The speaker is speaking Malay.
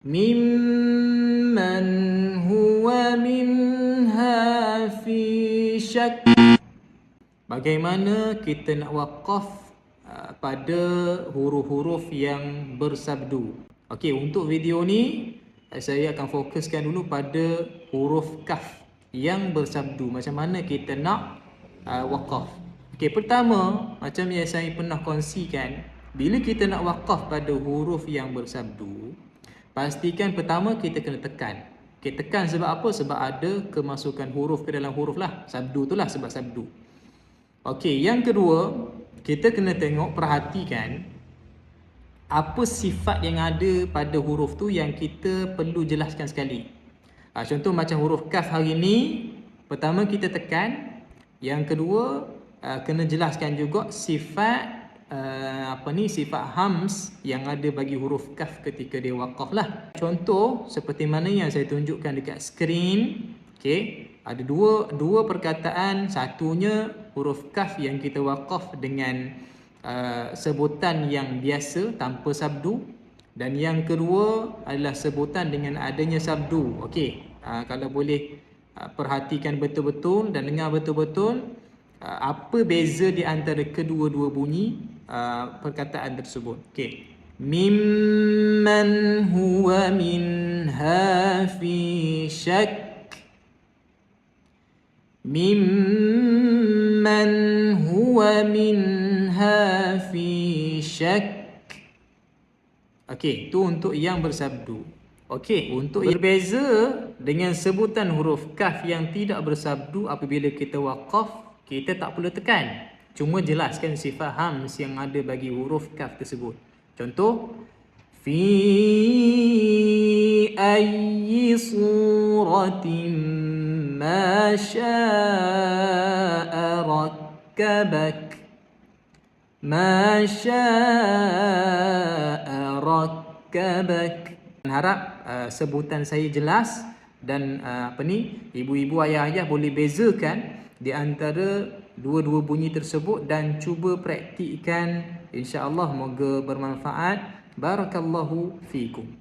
Mimman huwa minha fi syak. Bagaimana kita nak waqaf pada huruf-huruf yang bersabdu. Okey, untuk video ni saya akan fokuskan dulu pada huruf kaf yang bersabdu. Macam mana kita nak waqaf. Okey, pertama, macam yang saya pernah kongsikan, bila kita nak waqaf pada huruf yang bersabdu, pastikan pertama kita kena tekan. Okey, tekan sebab apa? Sebab ada kemasukan huruf ke dalam huruf lah. Sabdu tu lah sebab sabdu. Okey, yang kedua, kita kena tengok, perhatikan apa sifat yang ada pada huruf tu yang kita perlu jelaskan sekali. Contoh macam huruf kaf hari ni, pertama kita tekan. Yang kedua, kena jelaskan juga sifat sifat hams yang ada bagi huruf kaf ketika dia waqaf lah. Contoh seperti mana yang saya tunjukkan dekat skrin. Okey, ada dua perkataan. Satunya huruf kaf yang kita waqaf dengan sebutan yang biasa tanpa sabdu, dan yang kedua adalah sebutan dengan adanya sabdu. Okey, kalau boleh perhatikan betul-betul dan dengar betul-betul apa beza di antara kedua-dua bunyi perkataan tersebut. Okey, mimman huwa minha fi syak. Mimman huwa minha fi syak. Okey, tu untuk yang bersabdu. Okey, untuk berbeza dengan sebutan huruf kaf yang tidak bersabdu, apabila kita waqaf, kita tak perlu tekan. Cuma jelaskan sifat hams yang ada bagi huruf kaf tersebut. Contoh, fi ayyi suratin ma syaa rakkabak. Ma syaa rakkabak. Harap sebutan saya jelas dan ibu-ibu, ayah-ayah boleh bezakan di antara dua-dua bunyi tersebut dan cuba praktikkan. InsyaAllah moga bermanfaat. Barakallahu fiikum.